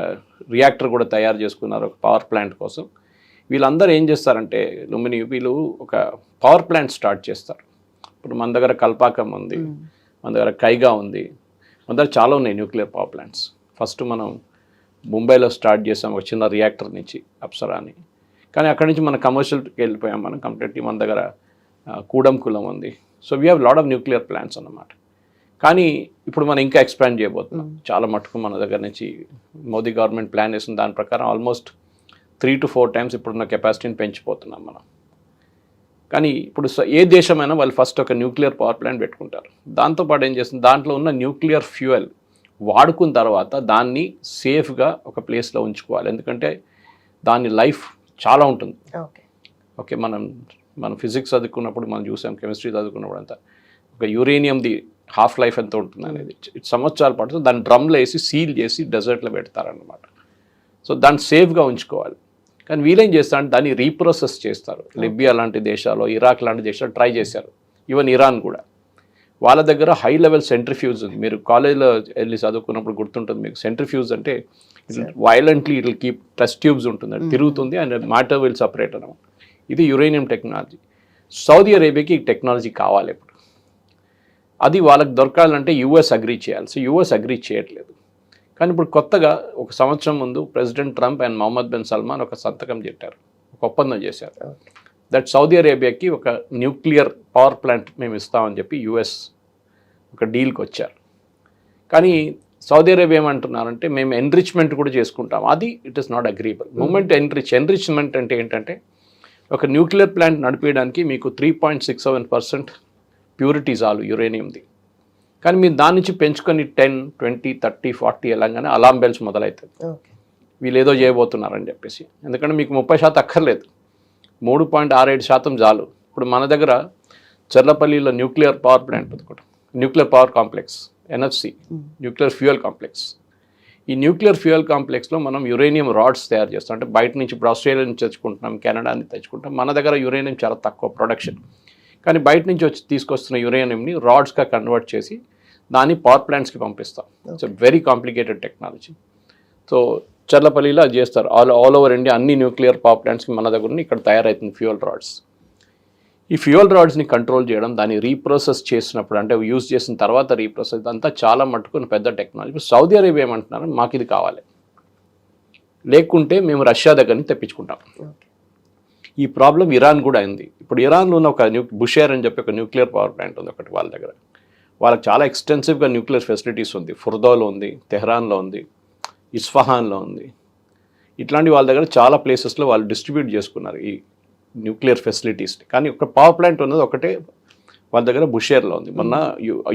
రియాక్టర్ కూడా తయారు చేసుకున్నారు ఒక పవర్ ప్లాంట్ కోసం. వీళ్ళందరూ ఏం చేస్తారంటే లుంబిని వీళ్ళు ఒక పవర్ ప్లాంట్ స్టార్ట్ చేస్తారు. ఇప్పుడు మన దగ్గర కల్పాకం ఉంది, మన దగ్గర కైగా ఉంది, మన దగ్గర చాలా ఉన్నాయి న్యూక్లియర్ పవర్ ప్లాంట్స్. ఫస్ట్ మనం ముంబైలో స్టార్ట్ చేసాం ఒక చిన్న రియాక్టర్ నుంచి అప్సరాని. కానీ అక్కడి నుంచి మనం కమర్షియల్కి వెళ్ళిపోయాం మనం కంప్లీట్లీ. మన దగ్గర కూడంకులం ఉంది. So we have lot of nuclear plants అన్నమాట. కానీ ఇప్పుడు మనం ఇంకా ఎక్స్పాండ్ చేయబోతున్నాం చాలా మటుకు. మన దగ్గర నుంచి మోదీ గవర్నమెంట్ ప్లాన్ వేసిన దాని ప్రకారం ఆల్మోస్ట్ 3 to 4 times ఇప్పుడున్న కెపాసిటీని పెంచిపోతున్నాం మనం. కానీ ఇప్పుడు ఏ దేశమైనా వాళ్ళు ఫస్ట్ ఒక న్యూక్లియర్ పవర్ ప్లాంట్ పెట్టుకుంటారు. దాంతోపాటు ఏం చేస్తుంది, దాంట్లో ఉన్న న్యూక్లియర్ ఫ్యూయల్ వాడుకున్న తర్వాత దాన్ని సేఫ్గా ఒక ప్లేస్లో ఉంచుకోవాలి. ఎందుకంటే దాని లైఫ్ చాలా ఉంటుంది. ఓకే, మనం ఫిజిక్స్ చదువుకున్నప్పుడు మనం చూసాం, కెమిస్ట్రీ చదువుకున్నప్పుడు అంతా ఒక యురేనియంది హాఫ్ లైఫ్ ఎంత ఉంటుంది అనేది సంవత్సరాల పాటు దాన్ని డ్రమ్లో వేసి సీల్ చేసి డెజర్ట్లో పెడతారనమాట. సో దాన్ని సేఫ్గా ఉంచుకోవాలి. కానీ వీళ్ళేం చేస్తారంటే దాన్ని రీప్రోసెస్ చేస్తారు. లిబియా లాంటి దేశాలు, ఇరాక్ లాంటి దేశాలు ట్రై చేశారు, ఈవెన్ ఇరాన్ కూడా. వాళ్ళ దగ్గర హై లెవెల్ సెంట్రిఫ్యూజ్ ఉంది. మీరు కాలేజ్లో వెళ్ళి చదువుకున్నప్పుడు గుర్తుంటుంది మీకు. సెంట్రిఫ్యూజ్ అంటే violently it will keep test tubes ఉంటుంది, అది తిరుగుతుంది అండ్ మ్యాటర్ విల్ సపరేట్ అనమాట. ఇది యురేనియం టెక్నాలజీ. సౌదీ అరేబియాకి ఈ టెక్నాలజీ కావాలి ఇప్పుడు. అది వాళ్ళకి దొరకాలంటే యుఎస్ అగ్రీ చేయాలి. సో యుఎస్ అగ్రీ చేయట్లేదు. కానీ ఇప్పుడు కొత్తగా ఒక సంవత్సరం ముందు president Trump and Mohammed bin Salman ఒక సంతకం పెట్టారు, ఒక ఒప్పందం చేశారు. దట్ సౌదీ అరేబియాకి ఒక న్యూక్లియర్ పవర్ ప్లాంట్ మేము ఇస్తామని చెప్పి యుఎస్ ఒక డీల్కి వచ్చారు. కానీ సౌదీ అరేబియా ఏమంటున్నారంటే మేము ఎన్రిచ్మెంట్ కూడా చేసుకుంటాం. అది it is not agreeable. Moment enrichment అంటే ఏంటంటే ఒక న్యూక్లియర్ ప్లాంట్ నడిపేయడానికి మీకు 3.67% ప్యూరిటీ చాలు యురేనియంది. కానీ మీరు దాని నుంచి పెంచుకొని 10, 20, 30, 40 వెళ్ళగానే అలాం బెల్స్ మొదలవుతుంది. వీళ్ళు ఏదో చేయబోతున్నారని చెప్పేసి. ఎందుకంటే మీకు 30% అక్కర్లేదు, 3.67% చాలు. ఇప్పుడు మన దగ్గర చర్లపల్లిలో న్యూక్లియర్ పవర్ ప్లాంట్ ఉంది, nuclear power complex, NFC nuclear fuel complex. ఈ న్యూక్లియర్ ఫ్యూయల్ కాంప్లెక్స్లో మనం యురేనియం రాడ్స్ తయారు చేస్తాం. అంటే బయట నుంచి ఇప్పుడు ఆస్ట్రేలియా నుంచి తెచ్చుకుంటున్నాం, కెనడా నుంచి తెచ్చుకుంటాం. మన దగ్గర యురేనియం చాలా తక్కువ ప్రొడక్షన్. కానీ బయట నుంచి వచ్చి తీసుకొస్తున్న యురేనియంని రాడ్స్గా కన్వర్ట్ చేసి దాన్ని పవర్ ప్లాంట్స్కి పంపిస్తాం. It's very complicated technology. So చర్లపల్లిలో అది చేస్తారు. ఆల్ ఓవర్ ఇండియా అన్ని న్యూక్లియర్ పవర్ ప్లాంట్స్కి మన దగ్గర ఇక్కడ తయారవుతుంది ఫ్యూయల్ రాడ్స్. ఈ ఫ్యూయల్ రాడ్స్ని కంట్రోల్ చేయడం, దాన్ని రీప్రోసెస్ చేసినప్పుడు అంటే యూజ్ చేసిన తర్వాత రీప్రోసెస్, ఇదంతా చాలా మట్టుకుని పెద్ద టెక్నాలజీ. ఇప్పుడు సౌదీ అరేబియా ఏమంటున్నారు, మాకు ఇది కావాలి, లేకుంటే మేము రష్యా దగ్గర నుంచి తెప్పించుకుంటాం. ఈ ప్రాబ్లం ఇరాన్ కూడా అయింది. ఇప్పుడు ఇరాన్లో ఉన్న ఒక బుషేర్ అని చెప్పి ఒక న్యూక్లియర్ పవర్ ప్లాంట్ ఉంది ఒకటి వాళ్ళ దగ్గర. వాళ్ళకి చాలా ఎక్స్టెన్సివ్గా న్యూక్లియర్ ఫెసిలిటీస్ ఉంది. ఫుర్దోలో ఉంది, తెహ్రాన్లో ఉంది, ఇస్ఫహాన్లో ఉంది. ఇట్లాంటి వాళ్ళ దగ్గర చాలా ప్లేసెస్లో వాళ్ళు డిస్ట్రిబ్యూట్ చేసుకున్నారు ఈ న్యూక్లియర్ ఫెసిలిటీస్ని. కానీ ఒక పవర్ ప్లాంట్ ఉన్నది ఒకటే వాళ్ళ దగ్గర బుషేర్లో ఉంది. మొన్న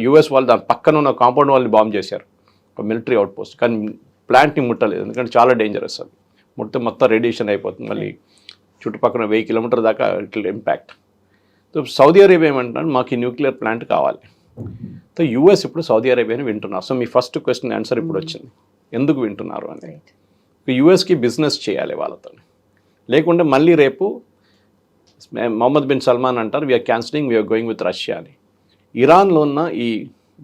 యుఎస్ వాళ్ళు దాని పక్కన ఉన్న కాంపౌండ్ వాళ్ళని బాంబ్ చేశారు, ఒక మిలిటరీ అవుట్పోస్ట్. కానీ ప్లాంట్ని ముట్టలేదు, ఎందుకంటే చాలా డేంజరస్. అది ముట్టితే మొత్తం రేడియేషన్ అయిపోతుంది, మళ్ళీ చుట్టుపక్కల 1000 kilometers దాకా it will impact. So Saudi Arabia ఏమంటున్నారు, మాకు ఈ న్యూక్లియర్ ప్లాంట్ కావాలి. సో యూఎస్ ఇప్పుడు సౌదీ అరేబియాని వింటున్నారు. సో మీ ఫస్ట్ క్వశ్చన్ ఆన్సర్ ఇప్పుడు వచ్చింది, ఎందుకు వింటున్నారు అని. యూఎస్కి బిజినెస్ చేయాలి వాళ్ళతో, లేకుంటే మళ్ళీ రేపు మొహమ్మద్ బిన్ సల్మాన్ అంటారు we are cancelling, we are going with Russia అని. ఇరాన్లో ఉన్న ఈ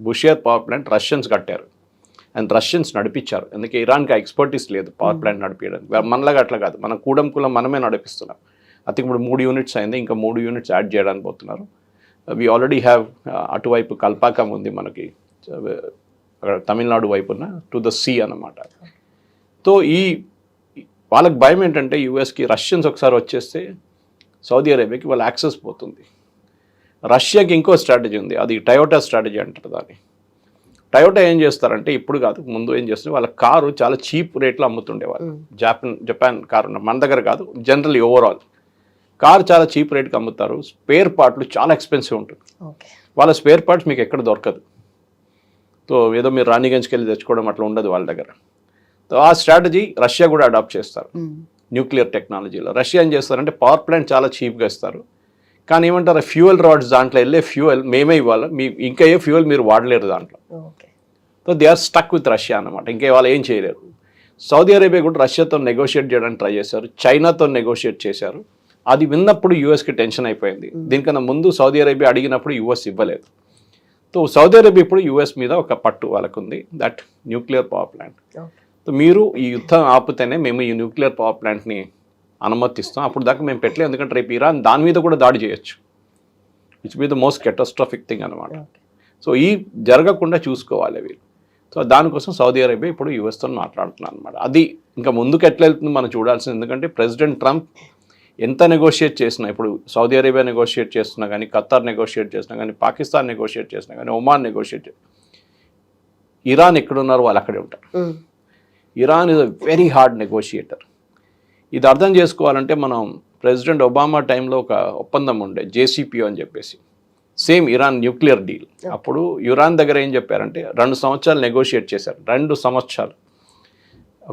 బుషేర్ పవర్ ప్లాంట్ రష్యన్స్ కట్టారు అండ్ రష్యన్స్ నడిపించారు. అందుకే ఇరాన్కి ఎక్స్పర్టీస్ లేదు పవర్ ప్లాంట్ నడిపించడానికి. మనలాగా అట్లా కాదు, మన కూడంకులం మనమే నడిపిస్తున్నాం. అది ఇప్పుడు 3 units అయింది, ఇంకా 3 units యాడ్ చేయడానికి పోతున్నారు. వి ఆల్రెడీ హ్యావ్ అటువైపు కల్పాకం ఉంది మనకి, అక్కడ తమిళనాడు వైపున టు ద సీ అన్నమాట. సో ఈ వాళ్ళకి భయం ఏంటంటే యూఎస్కి రష్యన్స్ ఒకసారి వచ్చేస్తే సౌదీ అరేబియాకి వాళ్ళ యాక్సెస్ పోతుంది. రష్యాకి ఇంకో స్ట్రాటజీ ఉంది, అది టయోటా స్ట్రాటజీ అంటారు దాన్ని. టయోటా ఏం చేస్తారంటే ఇప్పుడు కాదు ముందు ఏం చేస్తారు, వాళ్ళ కారు చాలా చీప్ రేట్లో అమ్ముతుండేవాళ్ళు. జపాన్ కారు మన దగ్గర కాదు, జనరల్లీ ఓవరాల్ కారు చాలా చీప్ రేట్కి అమ్ముతారు. స్పేర్ పార్ట్లు చాలా ఎక్స్పెన్సివ్ ఉంటుంది. వాళ్ళ స్పేర్ పార్ట్స్ మీకు ఎక్కడ దొరకదు. సో ఏదో మీరు రాణిగంజ్కి వెళ్ళి తెచ్చుకోవడం అట్లా ఉండదు వాళ్ళ దగ్గర. సో ఆ స్ట్రాటజీ రష్యా కూడా అడాప్ట్ చేస్తారు న్యూక్లియర్ టెక్నాలజీలో. రష్యా ఏం చేస్తారంటే పవర్ ప్లాంట్ చాలా చీప్గా ఇస్తారు, కానీ ఏమంటారు ఫ్యూయల్ రాడ్స్ దాంట్లో వెళ్ళే ఫ్యూయల్ మేమే ఇవ్వాలి, మీ ఇంకా ఏ ఫ్యూయల్ మీరు వాడలేరు దాంట్లో. So they are stuck with Russia అన్నమాట, ఇంకా వాళ్ళు ఏం చేయలేరు. సౌదీ అరేబియా కూడా రష్యాతో నెగోషియేట్ చేయడానికి ట్రై చేశారు, చైనాతో నెగోషియేట్ చేశారు. అది విన్నప్పుడు యూఎస్కి టెన్షన్ అయిపోయింది. దీనికన్నా ముందు సౌదీ అరేబియా అడిగినప్పుడు యూఎస్ ఇవ్వలేదు. సో సౌదీ అరేబియా ఇప్పుడు యుఎస్ మీద ఒక పట్టు వాళ్ళకుంది, that nuclear power plant. So మీరు ఈ యుద్ధం ఆపితేనే మేము ఈ న్యూక్లియర్ పవర్ ప్లాంట్ని అనుమతిస్తాం, అప్పుడు దాకా మేము పెట్టలేదు, ఎందుకంటే రేపు ఇరాన్ దాని మీద కూడా దాడి చేయొచ్చు. It's be the most catastrophic thing అనమాట. సో ఈ జరగకుండా చూసుకోవాలి వీళ్ళు. సో దానికోసం సౌదీ అరేబియా ఇప్పుడు యుఎస్తో మాట్లాడుతున్నారు అనమాట. అది ఇంకా ముందుకు ఎట్లా వెళ్తుంది మనం చూడాల్సింది, ఎందుకంటే ప్రెసిడెంట్ ట్రంప్ ఎంత నెగోషియేట్ చేసినా, ఇప్పుడు సౌదీ అరేబియా నెగోషియేట్ చేస్తున్నా కానీ, ఖతార్ నెగోషియేట్ చేసినా కానీ, పాకిస్తాన్ నెగోషియేట్ చేసినా కానీ, ఒమాన్ నెగోషియేట్, ఇరాన్ ఎక్కడున్నారు వాళ్ళు అక్కడే ఉంటారు. Iran is a very hard negotiator. ఇది అర్థం చేసుకోవాలంటే మనం ప్రెసిడెంట్ ఒబామా టైంలో ఒక ఒప్పందం ఉండే, జేసీపీఓ అని చెప్పేసి, సేమ్ ఇరాన్ న్యూక్లియర్ డీల్. అప్పుడు ఇరాన్ దగ్గర ఏం చెప్పారంటే 2 సంవత్సరాలు నెగోషియేట్ చేశారు, 2 సంవత్సరాలు.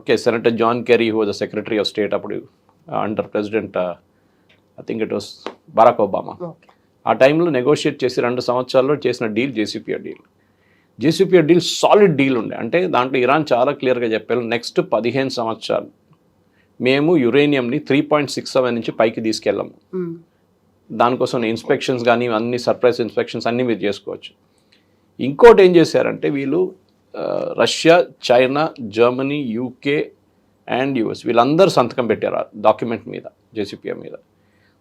Okay, senator John Kerry who was the secretary of state అప్పుడు under president I think it was Barack Obama. ఆ టైంలో నెగోషియేట్ చేసి 2 సంవత్సరాల్లో చేసిన deal JCPOA deal. JCPOA deal solid deal ఉండే, అంటే దాంట్లో ఇరాన్ చాలా క్లియర్గా చెప్పారు, నెక్స్ట్ 15 సంవత్సరాలు మేము యురేనియంని 3.67 నుంచి పైకి తీసుకెళ్ళాము. దానికోసం ఇన్స్పెక్షన్స్ కానీ అన్ని సర్ప్రైజ్ ఇన్స్పెక్షన్స్ అన్నీ మీరు చేసుకోవచ్చు. ఇంకోటి ఏం చేశారంటే వీళ్ళు Russia, China, Germany, UK and US వీళ్ళందరూ సంతకం పెట్టారు ఆ డాక్యుమెంట్ మీద, జేసీపీఓ మీద.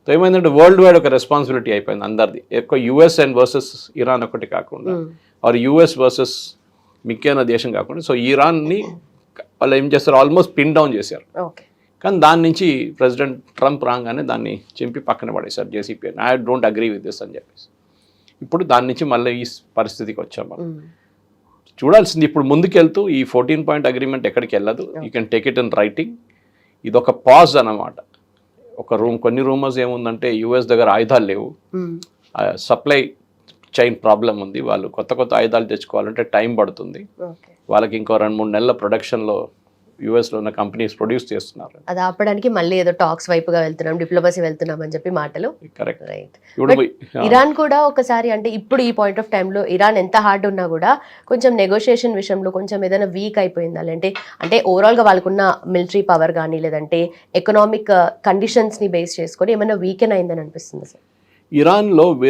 సో ఏమైందంటే వరల్డ్ వైడ్ ఒక రెస్పాన్సిబిలిటీ అయిపోయింది అందరిది. ఎక్కువ యుఎస్ అండ్ వర్సెస్ ఇరాన్ ఒకటి కాకుండా, ఆర్ యుఎస్ వర్సెస్ మిక్కేన దేశం కాకుండా, సో ఇరాన్ని వాళ్ళు ఏం చేస్తారు, ఆల్మోస్ట్ పిన్ డౌన్ చేశారు. కానీ దాని నుంచి ప్రెసిడెంట్ ట్రంప్ రాగానే దాన్ని చింపి పక్కన పడేశారు JCP. I don't agree with this అని చెప్పేసి ఇప్పుడు దాని నుంచి మళ్ళీ ఈ పరిస్థితికి వచ్చాం మనం. చూడాల్సింది ఇప్పుడు ముందుకెళ్తూ ఈ 14 పాయింట్ అగ్రిమెంట్ ఎక్కడికి వెళ్ళదు. You can take it in writing. ఇది ఒక పాజ్ అన్నమాట. కొన్ని రూమర్స్ ఏముందంటే యుఎస్ దగ్గర ఆయుధాలు లేవు, సప్లై చైన్ ప్రాబ్లం ఉంది, వాళ్ళు కొత్త ఆయుధాలు తెచ్చుకోవాలంటే టైం పడుతుంది, వాళ్ళకి ఇంకో 2-3 నెలల ప్రొడక్షన్లో యుఎస్లో ఉన్న కంపెనీస్ ప్రొడ్యూస్ చేస్తున్నారు. అది ఆపడానికి మళ్ళీ ఏదో టాక్స్ వైపుగా వెళ్తున్నాం, డిప్లొమసీ వెళ్తున్నాం అని చెప్పి మాటలు. Correct, right. ఇరాన్ కూడా ఒకసారి అంటే ఇప్పుడు ఈ పాయింట్ ఆఫ్ టైంలో ఇరాన్ ఎంత హార్డ్ ఉన్నా కూడా కొంచెం నెగోషియేషన్ విషయంలో కొంచెం ఏదైనా వీక్ అయిపోయిందా, అంటే ఓవరాల్గా వాళ్ళకున్న మిలిటరీ పవర్ కానీ లేదంటే ఎకనామిక్ కండిషన్స్ని బేస్ చేసుకొని ఏమైనా వీకెన్ అయిందని అనిపిస్తుంది సార్?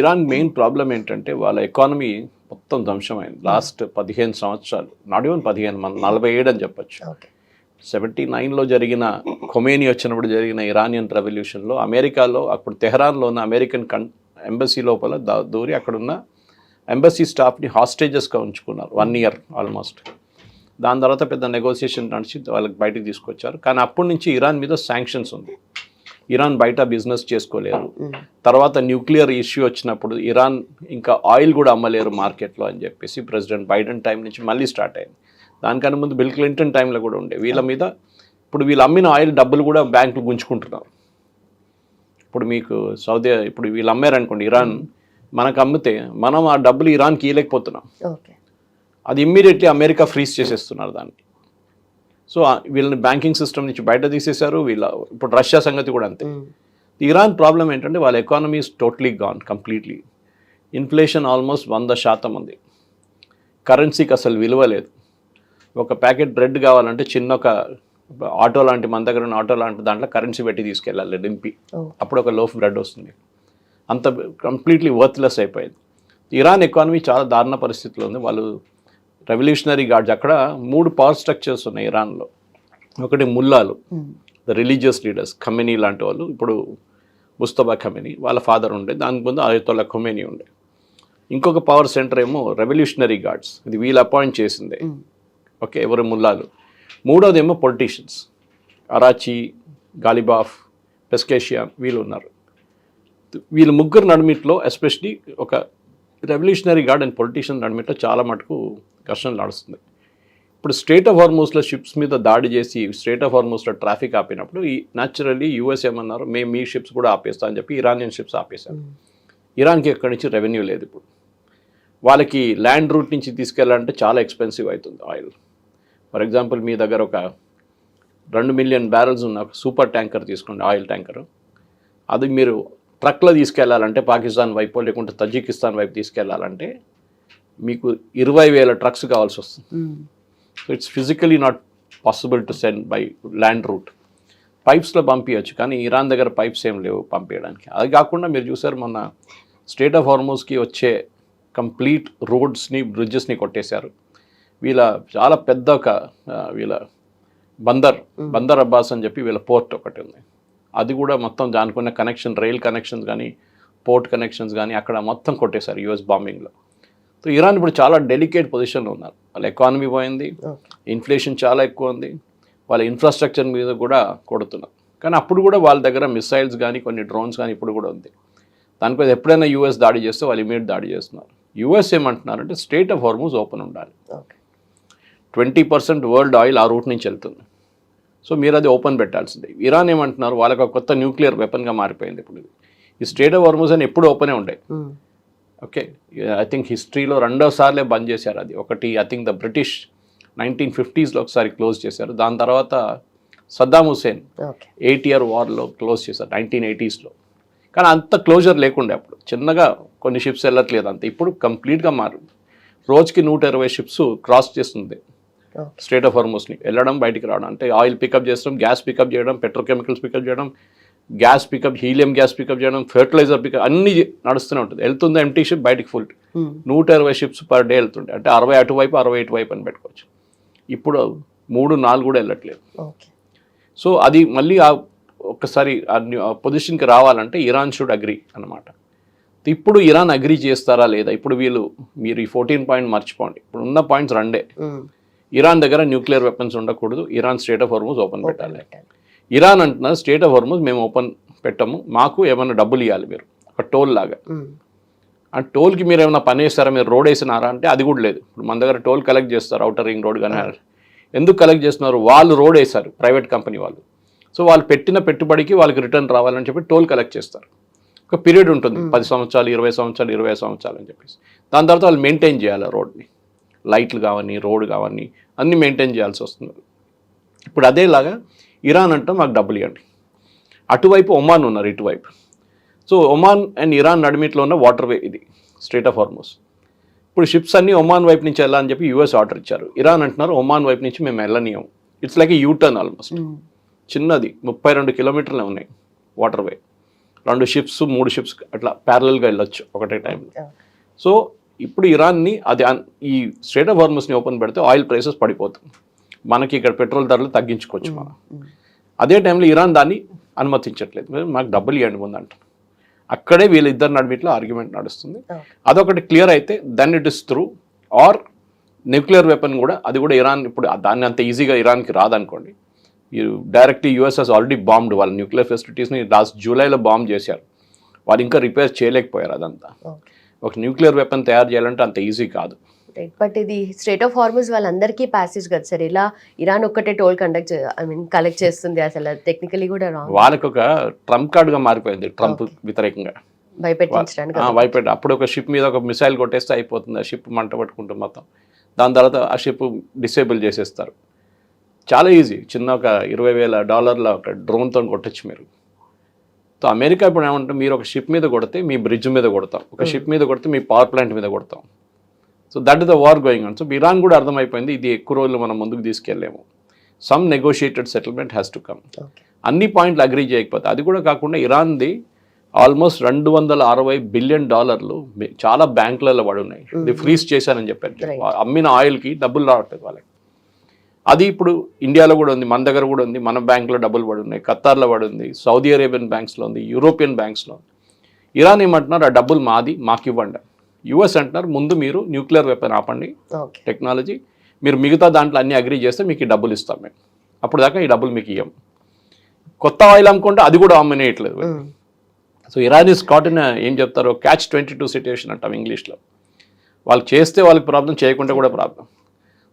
ఇరాన్ మెయిన్ ప్రాబ్లం ఏంటంటే వాళ్ళ ఎకానమీ మొత్తం ధ్వంసమైంది లాస్ట్ 15 సంవత్సరాలు, నాట్ ఈవెన్ 15, 47 అని చెప్పచ్చు. 79లో జరిగిన ఖొమేనీ వచ్చినప్పుడు జరిగిన ఇరానియన్ రెవల్యూషన్లో అమెరికాలో అప్పుడు తెహరాన్లో ఉన్న అమెరికన్ ఎంబసీ లోపల దూరి అక్కడున్న ఎంబసీ స్టాఫ్ని హాస్టేజెస్గా ఉంచుకున్నారు 1 ఇయర్ ఆల్మోస్ట్. దాని తర్వాత పెద్ద నెగోసియేషన్ నడిచి వాళ్ళకి బయటకు తీసుకొచ్చారు. కానీ అప్పటి నుంచి ఇరాన్ మీద శాంక్షన్స్ ఉంది, ఇరాన్ బయట బిజినెస్ చేసుకోలేరు. తర్వాత న్యూక్లియర్ ఇష్యూ వచ్చినప్పుడు ఇరాన్ ఇంకా ఆయిల్ కూడా అమ్మలేరు మార్కెట్లో అని చెప్పేసి ప్రెసిడెంట్ బైడెన్ టైం నుంచి మళ్ళీ స్టార్ట్ అయింది. దానికన్నా ముందు బిల్ క్లింటన్ టైంలో కూడా ఉండే వీళ్ళ మీద. ఇప్పుడు వీళ్ళు అమ్మిన ఆయిల్ డబ్బులు కూడా బ్యాంకులు గుంజుకుంటున్నారు. ఇప్పుడు మీకు ఇప్పుడు వీళ్ళు అమ్మారనుకోండి ఇరాన్, మనకు అమ్మితే మనం ఆ డబ్బులు ఇరాన్కి ఇవ్వలేకపోతున్నాం, అది ఇమ్మీడియట్లీ అమెరికా ఫ్రీజ్ చేసేస్తున్నారు దాన్ని. సో వీళ్ళని బ్యాంకింగ్ సిస్టమ్ నుంచి బయట తీసేశారు. ఇప్పుడు రష్యా సంగతి కూడా అంతే. ఇరాన్ ప్రాబ్లం ఏంటంటే వాళ్ళ economy is totally gone completely. Inflation almost 100% ఉంది. కరెన్సీకి అసలు విలువ లేదు. ఒక ప్యాకెట్ బ్రెడ్ కావాలంటే చిన్న ఒక ఆటో లాంటి, మన దగ్గర ఉన్న ఆటో లాంటి దాంట్లో కరెన్సీ పెట్టి తీసుకెళ్ళాలి డింపి, అప్పుడు ఒక లోఫ్ బ్రెడ్ వస్తుంది. అంత కంప్లీట్లీ వర్త్లెస్ అయిపోయింది. ఇరాన్ ఎకానమీ చాలా దారుణ పరిస్థితిలో ఉంది. వాళ్ళు రెవల్యూషనరీ గార్డ్స్, అక్కడ 3 పవర్ స్ట్రక్చర్స్ ఉన్నాయి ఇరాన్లో. ఒకటి ముల్లాలు, ద రిలీజియస్ లీడర్స్, ఖమేనీ లాంటి వాళ్ళు. ఇప్పుడు ముస్తఫా ఖమేనీ వాళ్ళ ఫాదర్ ఉండే, దానికి ముందు అయతొల్లా ఖొమేనీ ఉండే. ఇంకొక పవర్ సెంటర్ ఏమో రెవల్యూషనరీ గార్డ్స్, ఇది వీళ్ళు అపాయింట్ చేసిందే. ఓకే, ఎవరు ముల్లాలు. మూడోది ఏమో పొలిటీషియన్స్, అరాచి, గాలిబాఫ్, పెస్కేషియాన్, వీళ్ళు ఉన్నారు. వీళ్ళు ముగ్గురు నడిమిట్లో ఎస్పెషలీ ఒక రెవల్యూషనరీ గార్డ్ అండ్ పొలిటీషియన్ నడిమిట్లో చాలా మటుకు ఘర్షణలు నడుస్తుంది. ఇప్పుడు స్ట్రైట్ ఆఫ్ హార్మూజ్లో షిప్స్ మీద దాడి చేసి స్ట్రైట్ ఆఫ్ హార్మూజ్లో ట్రాఫిక్ ఆపినప్పుడు న్యాచురల్లీ యూఎస్ ఏమన్నారు, మేము మీ షిప్స్ కూడా ఆపేస్తా అని చెప్పి ఇరానియన్ షిప్స్ ఆపేశారు. ఇరాన్కి ఎక్కడి నుంచి రెవెన్యూ లేదు. ఇప్పుడు వాళ్ళకి ల్యాండ్ రూట్ నుంచి తీసుకెళ్ళాలంటే చాలా ఎక్స్పెన్సివ్ అవుతుంది ఆయిల్. ఫర్ ఎగ్జాంపుల్ మీ దగ్గర ఒక 2 మిలియన్ బ్యారెల్స్ ఉన్న ఒక సూపర్ ట్యాంకర్ తీసుకోండి, ఆయిల్ ట్యాంకర్. అది మీరు ట్రక్లో తీసుకెళ్లాలంటే పాకిస్తాన్ వైపు లేకుంటే తజికిస్తాన్ వైపు తీసుకెళ్లాలంటే మీకు 20,000 ట్రక్స్ కావాల్సి వస్తుంది. So it's physically not possible to send by land route. పైప్స్లో పంపించవచ్చు, కానీ ఇరాన్ దగ్గర పైప్స్ ఏం లేవు పంపించడానికి. అది కాకుండా మీరు చూసారు మొన్న స్ట్రైట్ ఆఫ్ హార్మూజ్కి వచ్చే కంప్లీట్ రోడ్స్ని బ్రిడ్జెస్ని కొట్టేశారు. వీళ్ళ చాలా పెద్ద ఒక వీళ్ళ బందర్ అబ్బాస్ అని చెప్పి వీళ్ళ పోర్ట్ ఒకటి ఉంది. అది కూడా మొత్తం దానికున్న కనెక్షన్, రైల్ కనెక్షన్స్ కానీ పోర్ట్ కనెక్షన్స్ కానీ అక్కడ మొత్తం కొట్టేశారు యూఎస్ బాంబింగ్లో. సో ఇరాన్ ఇప్పుడు చాలా డెలికేట్ పొజిషన్లో ఉన్నారు. వాళ్ళ ఎకానమీ పోయింది, ఇన్ఫ్లేషన్ చాలా ఎక్కువ ఉంది, వాళ్ళ ఇన్ఫ్రాస్ట్రక్చర్ మీద కూడా కొడుతున్నారు. కానీ అప్పుడు కూడా వాళ్ళ దగ్గర మిసైల్స్ కానీ కొన్ని డ్రోన్స్ కానీ ఇప్పుడు కూడా ఉంది. దానిపై ఎప్పుడైనా యూఎస్ దాడి చేస్తే వాళ్ళు ఇమీడియట్ దాడి చేస్తున్నారు. యూఎస్ ఏమంటున్నారంటే స్ట్రెయిట్ ఆఫ్ హార్మూజ్ ఓపెన్ ఉండాలి. 20% వరల్డ్ ఆయిల్ ఆ రూట్ నుంచి వెళ్తుంది. సో మీరు అది ఓపెన్ పెట్టాల్సిందే. ఇరాన్ ఏమంటున్నారు, వాళ్ళకి ఒక కొత్త న్యూక్లియర్ వెపన్గా మారిపోయింది ఇప్పుడు ఇది. ఈ స్ట్రెయిట్ ఆఫ్ హార్మూజ్ అని ఎప్పుడు ఓపెనే ఉండే. ఓకే, ఐ థింక్ హిస్టరీలో 2వ సార్లే బంద్ చేశారు అది. ఒకటి I think the British 1950s ఒకసారి క్లోజ్ చేశారు. దాని తర్వాత సద్దాం హుసేన్ 8-year వార్లో క్లోజ్ చేశారు 1980s. కానీ అంత క్లోజర్ లేకుండే అప్పుడు. చిన్నగా కొన్ని షిప్స్ వెళ్ళట్లేదు అంతే. ఇప్పుడు కంప్లీట్గా మారింది. రోజుకి 120 షిప్స్ క్రాస్ చేస్తుంది స్ట్రెయిట్ ఆఫ్ హార్మూజ్ని, వెళ్ళడం బయటికి రావడం. అంటే ఆయిల్ పికప్ చేస్తాం, గ్యాస్ పికప్ చేయడం, పెట్రోకెమికల్స్ పికప్ చేయడం, gas pickup, helium gas pickup చేయడం, ఫెర్టిలైజర్ పికప్, అన్నీ నడుస్తూనే ఉంటుంది. వెళ్తుంది ఎంటీ షిప్, బయటికి ఫుల్. 120 షిప్స్ పర్ డే వెళ్తుండే. అంటే 60 అటువైపు 60 ఇటువైపు అని పెట్టుకోవచ్చు. ఇప్పుడు 3-4 కూడా వెళ్ళట్లేదు. సో అది మళ్ళీ ఒక్కసారి ఆ పొజిషన్కి రావాలంటే ఇరాన్ షుడ్ అగ్రీ అన్నమాట. ఇప్పుడు ఇరాన్ అగ్రీ చేస్తారా లేదా? ఇప్పుడు మీరు ఈ 14 పాయింట్ మర్చిపోండి. ఇప్పుడు ఉన్న పాయింట్స్ 2. ఇరాన్ దగ్గర న్యూక్లియర్ వెపన్స్ ఉండకూడదు, Iran straight of Hormuz open పెట్టాలి. ఇరాన్ అంటున్నారు స్ట్రెయిట్ ఆఫ్ హార్మూజ్ మేము ఓపెన్ పెట్టము, మాకు ఏమైనా డబ్బులు ఇవ్వాలి మీరు, ఒక టోల్ లాగా. ఆ టోల్కి మీరు ఏమైనా పని వేస్తారా, మీరు రోడ్ వేసినారా అంటే అది కూడా లేదు. ఇప్పుడు మన దగ్గర టోల్ కలెక్ట్ చేస్తారు, అవుటర్ రింగ్ రోడ్ కానీ. ఎందుకు కలెక్ట్ చేస్తున్నారు? వాళ్ళు రోడ్ వేశారు, ప్రైవేట్ కంపెనీ వాళ్ళు. సో వాళ్ళు పెట్టిన పెట్టుబడికి వాళ్ళకి రిటర్న్ రావాలని చెప్పి టోల్ కలెక్ట్ చేస్తారు. ఒక పీరియడ్ ఉంటుంది, 10 సంవత్సరాలు, 20 సంవత్సరాలు, 25 సంవత్సరాలు అని చెప్పేసి. దాని తర్వాత వాళ్ళు మెయింటైన్ చేయాలి రోడ్ని, లైట్లు కావని, రోడ్ కావని అన్నీ మెయింటైన్ చేయాల్సి వస్తుంది. ఇప్పుడు అదేలాగా ఇరాన్ అంటే మాకు డబ్బులు ఇవ్వండి. అటువైపు ఒమాన్ ఉన్నారు, ఇటువైపు. సో ఒమాన్ అండ్ ఇరాన్ నడిమిట్లో ఉన్న వాటర్ వే ఇది స్ట్రెయిట్ ఆఫ్ హార్మూజ్. ఇప్పుడు షిప్స్ అన్నీ ఒమాన్ వైపు నుంచి వెళ్ళాలని చెప్పి యూఎస్ ఆర్డర్ ఇచ్చారు. ఇరాన్ అంటున్నారు ఒమాన్ వైపు నుంచి మేము వెళ్ళనీయం. It's like U turn almost. చిన్నది 32 కిలోమీటర్లే ఉన్నాయి వాటర్ వే. 2 షిప్స్ 3 షిప్స్ అట్లా ప్యారలల్గా వెళ్ళొచ్చు ఒకటే టైంలో. సో ఇప్పుడు ఇరాన్ని ఈ స్ట్రెయిట్ ఆఫ్ హార్మూజ్ని ఓపెన్ పెడితే ఆయిల్ ప్రైసెస్ పడిపోతుంది, మనకి ఇక్కడ పెట్రోల్ ధరలు తగ్గించుకోవచ్చు మనం. అదే టైంలో ఇరాన్ దాన్ని అనుమతించట్లేదు, మాకు డబ్బులు ఇవ్వండి ముందంట. అక్కడే వీళ్ళిద్దరు నడిమిట్లో ఆర్గ్యుమెంట్ నడుస్తుంది. అదొకటి క్లియర్ అయితే then it is through. Or nuclear weapon కూడా, అది కూడా ఇరాన్ ఇప్పుడు దాన్ని అంత ఈజీగా ఇరాన్కి రాదనుకోండి. Directly US has already bombed వాళ్ళ న్యూక్లియర్ ఫెసిలిటీస్ని. లాస్ట్ జూలైలో బాంబ్ చేశారు, వాళ్ళు ఇంకా రిపేర్ చేయలేకపోయారు. అదంతా ఒక న్యూక్లియర్ వెపన్ తయారు చేయాలంటే అంత ఈజీ కాదు. బట్ ఇది స్ట్రెయిట్ ఆఫ్ హార్మూజ్ వాళ్ళందరికీ ప్యాసేజ్ కదా సార్. ఇలా ఇరాన్ ఒక్కటే టోల్ కలెక్ట్ చేస్తుంది, అసలు టెక్నికలీ కూడా రాంగ్. వాళ్ళకి ఒక ట్రంప్ కార్డ్గా మారిపోయింది ట్రంప్ వ్యతిరేకంగా, భయపెట్టి. అప్పుడు ఒక షిప్ మీద ఒక మిసైల్ కొట్టేస్తే అయిపోతుంది, ఆ షిప్ మంట పట్టుకుంటుంది మొత్తం. దాని తర్వాత ఆ షిప్ డిసేబుల్ చేసేస్తారు. చాలా ఈజీ, చిన్న ఒక $20,000 ఒక డ్రోన్తో కొట్టచ్చు మీరు. సో అమెరికా ఇప్పుడు ఏమంటే మీరు ఒక షిప్ మీద కొడితే మీ బ్రిడ్జ్ మీద కొడతాం, ఒక షిప్ మీద కొడితే మీ పవర్ ప్లాంట్ మీద కొడతాం. So that is the war going on. So Iran కూడా అర్థమైపోయింది ఇది ఎక్కువ రోజులు మనం ముందుకు తీసుకెళ్ళలేము. Some negotiated settlement has to come. అన్ని పాయింట్లు అగ్రీ చేయకపోతే, అది కూడా కాకుండా ఇరాన్ది ఆల్మోస్ట్ $260 బిలియన్ చాలా బ్యాంకులలో పడి ఉన్నాయి. ఇది ఫ్రీజ్ చేశారని చెప్పారు. అమ్మిన ఆయిల్కి డబ్బులు రావట్లేదు వాళ్ళకి. అది ఇప్పుడు ఇండియాలో కూడా ఉంది, మన దగ్గర కూడా ఉంది. మన బ్యాంకులో డబ్బులు పడి ఉన్నాయి, ఖతార్లో పడి ఉంది, సౌదీ అరేబియన్ బ్యాంక్స్లో ఉంది, యూరోపియన్ బ్యాంక్స్లో ఉంది. ఇరాన్ ఏమంటున్నారు ఆ డబ్బులు మాది, మాకు ఇవ్వండి. యుఎస్ అంటున్నారు ముందు మీరు న్యూక్లియర్ వెపన్ ఆపండి టెక్నాలజీ, మీరు మిగతా దాంట్లో అన్ని అగ్రీ చేస్తే మీకు ఈ డబ్బులు ఇస్తాం మేము, అప్పుడు దాకా ఈ డబ్బులు మీకు ఇవ్వం. కొత్త ఆయిల్ అమ్ముకుంటే అది కూడా అమ్మనేయట్లేదు. So Iran is caught in ఏం చెప్తారు catch-22 సిట్యుయేషన్ అంటాం ఇంగ్లీష్లో. వాళ్ళు చేస్తే వాళ్ళకి ప్రాబ్లం, చేయకుండా కూడా ప్రాబ్లం.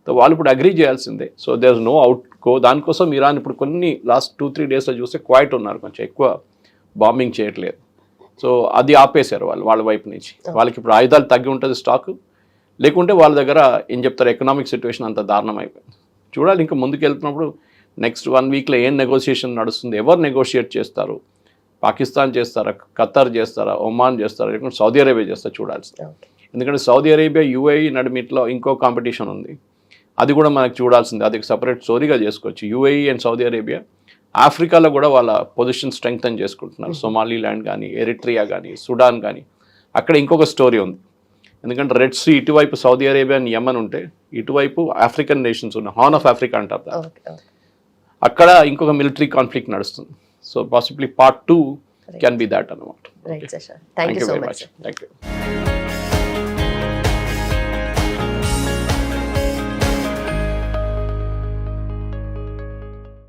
సో వాళ్ళు ఇప్పుడు అగ్రీ చేయాల్సిందే. So there is no out go. దానికోసం ఇరాన్ ఇప్పుడు కొన్ని లాస్ట్ 2-3 డేస్లో చూస్తే క్వైట్ ఉన్నారు, కొంచెం ఎక్కువ బాంబింగ్ చేయట్లేదు. సో అది ఆపేశారు వాళ్ళ వైపు నుంచి. వాళ్ళకి ఇప్పుడు ఆయుధాలు తగ్గి ఉంటుంది స్టాక్, లేకుంటే వాళ్ళ దగ్గర ఏం చెప్తారు ఎకనామిక్ సిచ్యువేషన్ అంత దారుణం అయిపోయింది. చూడాలి ఇంకా ముందుకు వెళ్తున్నప్పుడు నెక్స్ట్ 1 వీక్లో ఏం నెగోషియేషన్ నడుస్తుంది, ఎవరు నెగోషియేట్ చేస్తారు, పాకిస్తాన్ చేస్తారా, ఖతార్ చేస్తారా, ఒమాన్ చేస్తారా, లేకుంటే సౌదీ అరేబియా చేస్తారా చూడాల్సింది. ఎందుకంటే సౌదీ అరేబియా యుఏఈ నడిమిట్లో ఇంకో కాంపిటీషన్ ఉంది, అది కూడా మనకు చూడాల్సింది. అది సపరేట్ స్టోరీగా చేసుకోవచ్చు. యుఏఈ అండ్ సౌదీ అరేబియా ఆఫ్రికాలో కూడా వాళ్ళ పొజిషన్ స్ట్రెంగ్తన్ చేసుకుంటున్నారు. సొమాలీలాండ్ కానీ, ఎరిట్రియా కానీ, సుడాన్ కానీ, అక్కడ ఇంకొక స్టోరీ ఉంది. ఎందుకంటే రెడ్ సీ ఇటువైపు సౌదీ అరేబియా అండ్ యమన్ ఉంటే ఇటువైపు ఆఫ్రికన్ నేషన్స్ ఉన్నాయి, హార్న్ ఆఫ్ ఆఫ్రికా అంటారు దాన్ని. ఓకే ఓకే అక్కడ ఇంకొక మిలిటరీ కాన్ఫ్లిక్ట్ నడుస్తుంది. So possibly part 2 can be that అన్నమాట. Right sir thank you so very much much. Thank you.